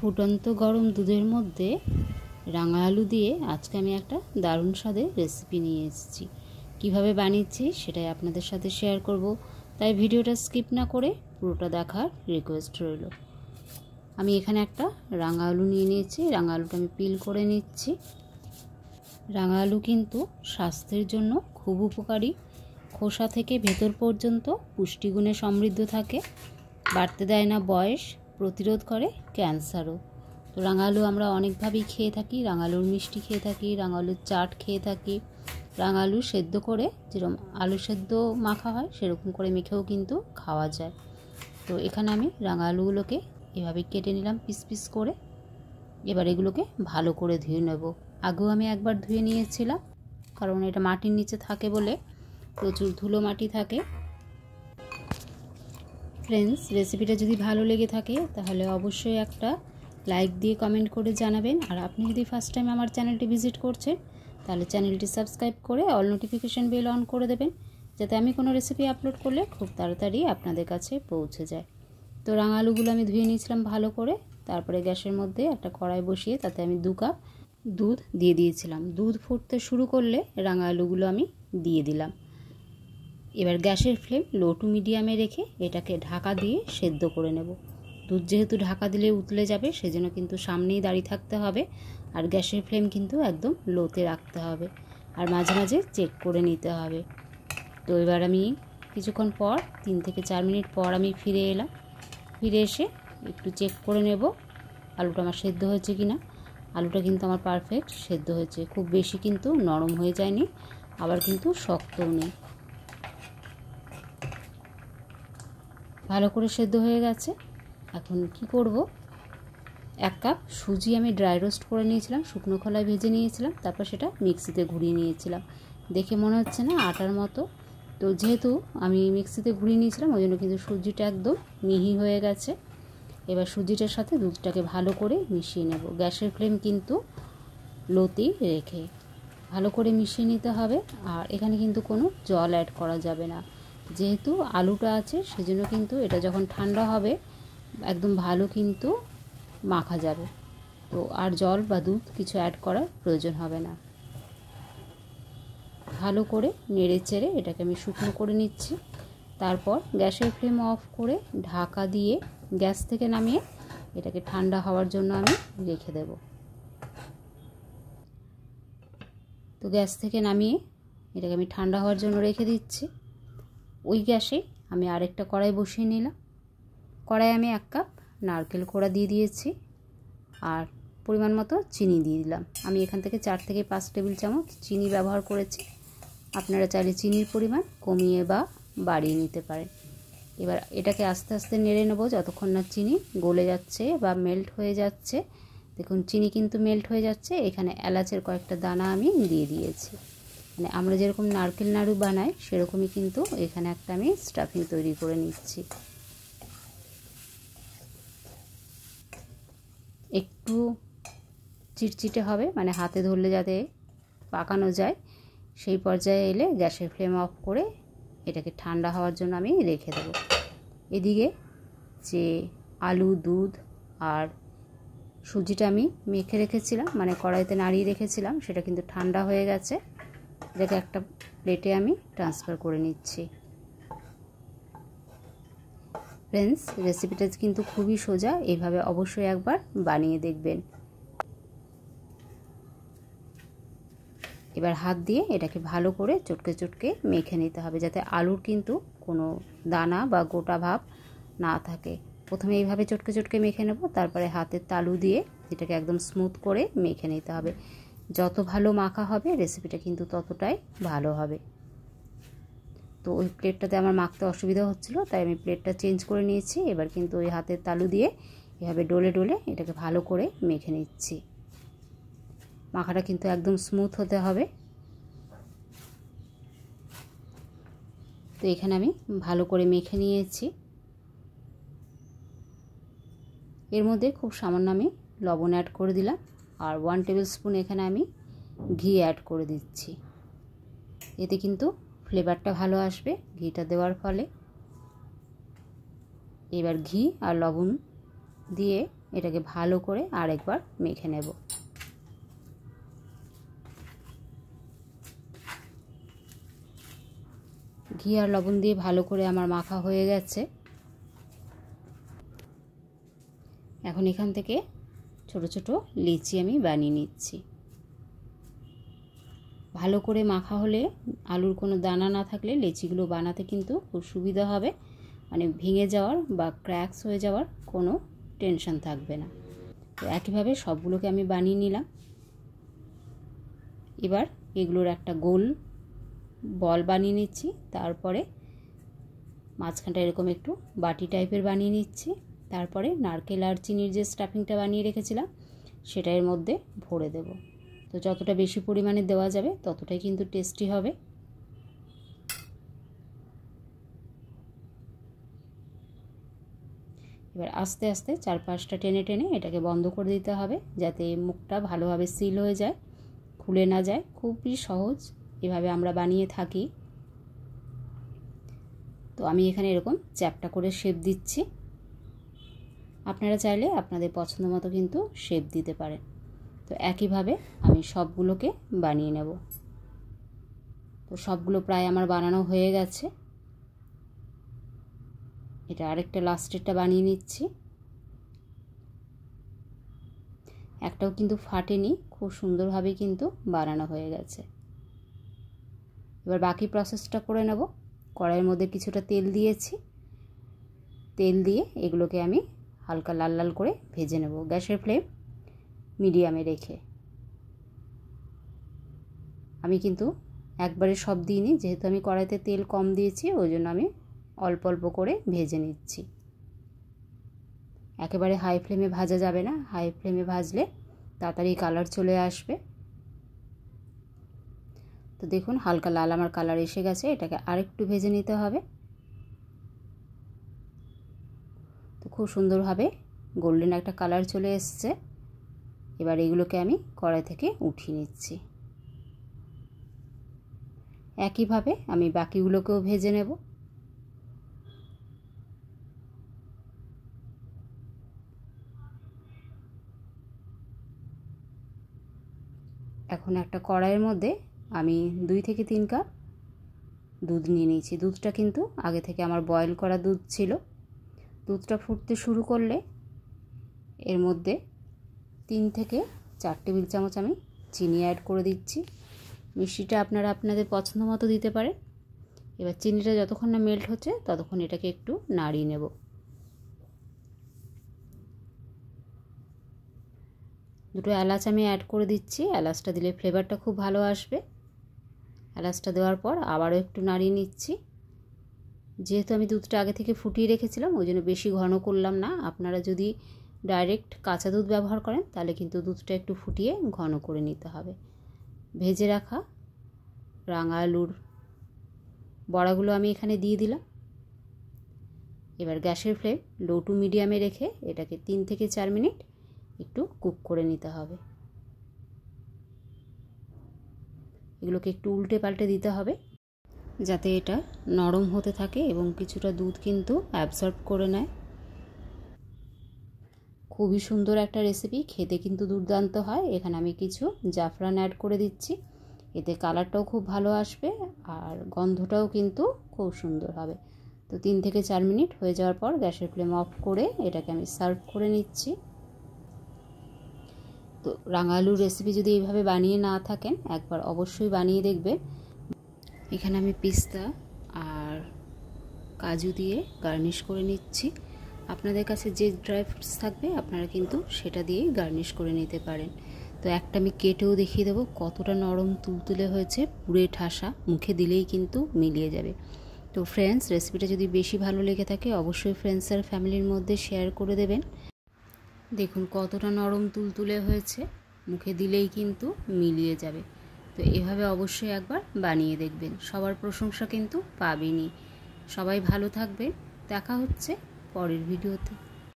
ফুটন্ত গরম দুধের মধ্যে রাঙা আলু দিয়ে আজকে আমি একটা দারুণ স্বাদের রেসিপি নিয়ে এসেছি। কিভাবে বানিয়েছি সেটাই আপনাদের সাথে শেয়ার করব, তাই ভিডিওটা স্কিপ না করে পুরোটা দেখার রিকোয়েস্ট রইল। আমি এখানে একটা রাঙা আলু নিয়ে নিয়েছি। রাঙা আলুটা আমি পিল করে নিচ্ছি। রাঙা আলু কিন্তু স্বাস্থ্যের জন্য খুব উপকারী। খোসা থেকে ভেতর পর্যন্ত পুষ্টিগুণে সমৃদ্ধ থাকে, বাড়তে দেয় না বয়স, প্রতিরোধ করে ক্যান্সারও। তো রাঙা আলু আমরা অনেকভাবেই খেয়ে থাকি। রাঙা আলুর মিষ্টি খেয়ে থাকি, রাঙা আলুর চাট খেয়ে থাকি, রাঙা আলু সেদ্ধ করে যেরকম আলু সেদ্ধ মাখা হয় সেরকম করে মেখেও কিন্তু খাওয়া যায়। তো এখানে আমি রাঙা আলুগুলোকে এভাবে কেটে নিলাম পিস পিস করে। এবার এগুলোকে ভালো করে ধুয়ে নেব। আগেও আমি একবার ধুয়ে নিয়েছিলাম, কারণ এটা মাটির নিচে থাকে বলে প্রচুর ধুলো মাটি থাকে। ফ্রেন্ডস, রেসিপিটা যদি ভালো লেগে থাকে তাহলে অবশ্যই একটা লাইক দিয়ে কমেন্ট করে জানাবেন। আর আপনি যদি ফার্স্ট টাইম আমার চ্যানেলটি ভিজিট করছেন তাহলে চ্যানেলটি সাবস্ক্রাইব করে অল নোটিফিকেশান বেল অন করে দেবেন, যাতে আমি কোনো রেসিপি আপলোড করলে খুব তাড়াতাড়ি আপনাদের কাছে পৌঁছে যায়। তো রাঙা আলুগুলো আমি ধুয়ে নিয়েছিলাম ভালো করে। তারপরে গ্যাসের মধ্যে একটা কড়াই বসিয়ে তাতে আমি 2 কাপ দুধ দিয়ে দিয়েছিলাম। দুধ ফুটতে শুরু করলে রাঙা আলুগুলো আমি দিয়ে দিলাম। এবার গ্যাসের ফ্লেম লো টু মিডিয়ামে রেখে এটাকে ঢাকা দিয়ে সেদ্ধ করে নেব। দুধ যেহেতু ঢাকা দিলে উতলে যাবে, সেজন্য কিন্তু সামনেই দাঁড়িয়ে থাকতে হবে। আর গ্যাসের ফ্লেম কিন্তু একদম লোতে রাখতে হবে, আর মাঝে মাঝে চেক করে নিতে হবে। তো এবার আমি কিছুক্ষণ পর 3 থেকে 4 মিনিট পর আমি ফিরে এলাম। ফিরে এসে একটু চেক করে নেব আলুটা আমার সেদ্ধ হয়েছে কি না। আলুটা কিন্তু আমার পারফেক্ট সেদ্ধ হয়েছে, খুব বেশি কিন্তু নরম হয়ে যায়নি, আবার কিন্তু শক্তও নেই, ভালো করে সেদ্ধ হয়ে গেছে। এখন কি করব, 1 কাপ সুজি আমি ড্রাই রোস্ট করে নিয়েছিলাম, শুকনো খোলায় ভেজে নিয়েছিলাম, তারপর সেটা মিক্সিতে ঘুরিয়ে নিয়েছিলাম। দেখে মনে হচ্ছে না আটার মতো, তো যেহেতু আমি মিক্সিতে ঘুরিয়ে নিয়েছিলাম ওই জন্য কিন্তু সুজিটা একদম মিহি হয়ে গেছে। এবার সুজিটার সাথে দুধটাকে ভালো করে মিশিয়ে নেব। গ্যাসের ফ্লেম কিন্তু লোতেই রেখে ভালো করে মিশিয়ে নিতে হবে। আর এখানে কিন্তু কোনো জল অ্যাড করা যাবে না, যেহেতু আলুটা আছে সেজন্য কিন্তু এটা যখন ঠান্ডা হবে একদম ভালো কিন্তু মাখা যাবে। তো আর জল বা দুধ কিছু অ্যাড করার প্রয়োজন হবে না। ভালো করে নেড়ে চেড়ে এটাকে আমি শুকনো করে নিচ্ছি। তারপর গ্যাসের ফ্লেম অফ করে ঢাকা দিয়ে গ্যাস থেকে নামিয়ে এটাকে ঠান্ডা হওয়ার জন্য আমি রেখে দেব। তো গ্যাস থেকে নামিয়ে এটাকে আমি ঠান্ডা হওয়ার জন্য রেখে দিচ্ছি। ওই গ্যাসে আমি আরেকটা কড়াই বসিয়ে নিলাম। কড়াই আমি 1 কাপ নারকেল কোড়া দিয়ে দিয়েছি, আর পরিমাণ মতো চিনি দিয়ে দিলাম। আমি এখান থেকে 4 থেকে 5 টেবিল চামচ চিনি ব্যবহার করেছি। আপনারা চাইলে চিনির পরিমাণ কমিয়ে বা বাড়িয়ে নিতে পারেন। এবার এটাকে আস্তে আস্তে নেড়ে নেব যতক্ষণ না চিনি গলে যাচ্ছে বা মেল্ট হয়ে যাচ্ছে। দেখুন চিনি কিন্তু মেল্ট হয়ে যাচ্ছে। এখানে এলাচের কয়েকটা দানা আমি দিয়ে দিয়েছি। মানে আমরা যেরকম নারকেল নাড়ু বানাই সেরকমই কিন্তু এখানে একটা আমি স্টাফিং তৈরি করে নিচ্ছি। একটু চিটচিটে হবে, মানে হাতে ধরলে যাতে পাকানো যায়, সেই পর্যায়ে এলে গ্যাসের ফ্লেম অফ করে এটাকে ঠান্ডা হওয়ার জন্য আমি রেখে দেব। এদিকে যে আলু, দুধ আর সুজিটা আমি মেখে রেখেছিলাম, মানে কড়াইতে নাড়িয়ে রেখেছিলাম, সেটা কিন্তু ঠান্ডা হয়ে গেছে। এটাকে একটা প্লেটে আমি ট্রান্সফার করে নিচ্ছি। ফ্রেন্ডস, রেসিপিটা কিন্তু খুবই সোজা, এইভাবে অবশ্যই একবার বানিয়ে দেখবেন। এবার হাত দিয়ে এটাকে ভালো করে চটকে চটকে মেখে নিতে হবে, যাতে আলুর কিন্তু কোনো দানা বা গোটা ভাব না থাকে। প্রথমে এইভাবে চটকে চটকে মেখে নেব, তারপরে হাতের তালু দিয়ে এটাকে একদম স্মুথ করে মেখে নিতে হবে। যত ভালো মাখা হবে রেসিপিটা কিন্তু ততটাই ভালো হবে। তো ওই প্লেটটাতে আমার মাখতে অসুবিধা হচ্ছিলো, তাই আমি প্লেটটা চেঞ্জ করে নিয়েছি। এবার কিন্তু ওই হাতের তালু দিয়ে এভাবে ডলে ডলে এটাকে ভালো করে মেখে নিচ্ছি। মাখাটা কিন্তু একদম স্মুথ হতে হবে। তো এখানে আমি ভালো করে মেখে নিয়েছি। এর মধ্যে খুব সামান্য আমি লবণ অ্যাড করে দিলাম, আর 1 টেবিল স্পুন এখানে আমি ঘি অ্যাড করে দিচ্ছি। এতে কিন্তু ফ্লেভারটা ভালো আসবে ঘিটা দেওয়ার ফলে। এবার ঘি আর লবণ দিয়ে এটাকে ভালো করে আরেকবার মেখে নেব। ঘি আর লবণ দিয়ে ভালো করে আমার মাখা হয়ে গেছে। এখন এখান থেকে ছোট ছোট লিচি আমি বানিয়ে নিচ্ছি। ভালো করে মাখা হলে, আলুর কোনো দানা না থাকলে লিচিগুলো বানাতে কিন্তু খুব সুবিধা হবে, মানে ভেঙে যাওয়ার বা ক্র্যাকস হয়ে যাওয়ার কোনো টেনশন থাকবে না। তো একইভাবে সবগুলোকে আমি বানিয়ে নিলাম। এবার এগুলোর একটা গোল বল বানিয়ে নিচ্ছি। তারপরে মাঝখানটা এরকম একটু বাটি টাইপের বানিয়ে নিচ্ছি। তারপরে নারকেল আর চিনির যে স্টাফিংটা বানিয়ে রেখেছিলাম সেটা এর মধ্যে ভরে দেব। তো যতটা বেশি পরিমাণে দেওয়া যাবে ততটাই কিন্তু টেস্টি হবে। এবার আস্তে আস্তে 4-5টা টেনে টেনে এটাকে বন্ধ করে দিতে হবে, যাতে মুখটা ভালোভাবে সিল হয়ে যায়, খুলে না যায়। খুবই সহজ, এভাবে আমরা বানিয়ে থাকি। তো আমি এখানে এরকম চ্যাপটা করে শেপ দিচ্ছি। আপনারা চাইলে আপনাদের পছন্দ মতো কিন্তু শেপ দিতে পারেন। তো একইভাবে আমি সবগুলোকে বানিয়ে নেব। তো সবগুলো প্রায় আমার বানানো হয়ে গেছে। এটা আরেকটা লাস্টেরটা বানিয়ে নিচ্ছি। একটাও কিন্তু ফাটেনি, খুব সুন্দরভাবে কিন্তু বানানো হয়ে গেছে। এবার বাকি প্রসেসটা করে নেব। কড়াইয়ের মধ্যে কিছুটা তেল দিয়েছি। তেল দিয়ে এগুলোকে আমি হালকা লাল লাল করে ভেজে নেব, গ্যাসের ফ্লেম মিডিয়ামে রেখে। আমি কিন্তু একবারে সব দিইনি, যেহেতু আমি কড়াইতে তেল কম দিয়েছি, ওই জন্য আমি অল্প অল্প করে ভেজে নিচ্ছি। একেবারে হাই ফ্লেমে ভাজা যাবে না, হাই ফ্লেমে ভাজলে তাড়াতাড়ি কালার চলে আসবে। তো দেখুন হালকা লাল আমার কালার এসে গেছে, এটাকে আরেকটু ভেজে নিতে হবে। তো খুব সুন্দরভাবে গোল্ডেন একটা কালার চলে এসছে। এবার এগুলোকে আমি কড়াই থেকে উঠিয়ে নিচ্ছি। একইভাবে আমি বাকিগুলোকেও ভেজে নেব। এখন একটা কড়াইয়ের মধ্যে আমি 2 থেকে 3 কাপ দুধ নিয়ে নিয়েছি। দুধটা কিন্তু আগে থেকে আমার বয়েল করা দুধ ছিল। দুধটা ফুটতে শুরু করলে এর মধ্যে 3 থেকে 4 টেবিল চামচ আমি চিনি অ্যাড করে দিচ্ছি। মিষ্টিটা আপনারা আপনাদের পছন্দ মতো দিতে পারেন। এবার চিনিটা যতক্ষণ না মেল্ট হচ্ছে ততক্ষণ এটাকে একটু নাড়িয়ে নেব। দুটো এলাচ আমি অ্যাড করে দিচ্ছি। এলাচটা দিলে ফ্লেভারটা খুব ভালো আসবে। এলাচটা দেওয়ার পর আবারও একটু নাড়িয়ে নিচ্ছি। যেহেতু আমি দুধটা আগে থেকে ফুটিয়ে রেখেছিলাম, ওই জন্য বেশি ঘন করলাম না। আপনারা যদি ডাইরেক্ট কাঁচা দুধ ব্যবহার করেন তাহলে কিন্তু দুধটা একটু ফুটিয়ে ঘন করে নিতে হবে। ভেজে রাখা রাঙা আলুর বড়াগুলো আমি এখানে দিয়ে দিলাম। এবার গ্যাসের ফ্লেম লো টু মিডিয়ামে রেখে এটাকে 3 থেকে 4 মিনিট একটু কুক করে নিতে হবে। এগুলোকে একটু উল্টে পাল্টে দিতে হবে, যাতে এটা নরম হতে থাকে এবং কিছুটা দুধ কিন্তু অ্যাবসর্ব করে নেয়। খুবই সুন্দর একটা রেসিপি, খেতে কিন্তু দুর্দান্ত হয়। এখানে আমি কিছু জাফরান অ্যাড করে দিচ্ছি, এতে কালারটাও খুব ভালো আসবে আর গন্ধটাও কিন্তু খুব সুন্দর হবে। তো 3 থেকে 4 মিনিট হয়ে যাওয়ার পর গ্যাসের ফ্লেম অফ করে এটাকে আমি সার্ভ করে নিচ্ছি। তো রাঙা আলুর রেসিপি যদি এইভাবে বানিয়ে না থাকেন, একবার অবশ্যই বানিয়ে দেখবেন। এখানে আমি পিস্তা আর কাজু দিয়ে গার্নিশ করে নিচ্ছি। আপনাদের কাছে যে ড্রাই ফ্রুটস থাকবে আপনারা কিন্তু সেটা দিয়েই গার্নিশ করে নিতে পারেন। তো একটা আমি কেটেও দেখিয়ে দেবো কতটা নরম তুলতুলে হয়েছে, পুরে ঠাসা, মুখে দিলেই কিন্তু মিলিয়ে যাবে। তো ফ্রেন্ডস, রেসিপিটা যদি বেশি ভালো লেগে থাকে অবশ্যই ফ্রেন্ডস আর ফ্যামিলির মধ্যে শেয়ার করে দেবেন। দেখুন কতটা নরম তুলতুলে হয়েছে, মুখে দিলেই কিন্তু মিলিয়ে যাবে। তো এভাবে অবশ্যই একবার বানিয়ে দেখবেন, সবার প্রশংসা কিন্তু পাবেনই। সবাই ভালো থাকবেন, দেখা হচ্ছে পরের ভিডিওতে।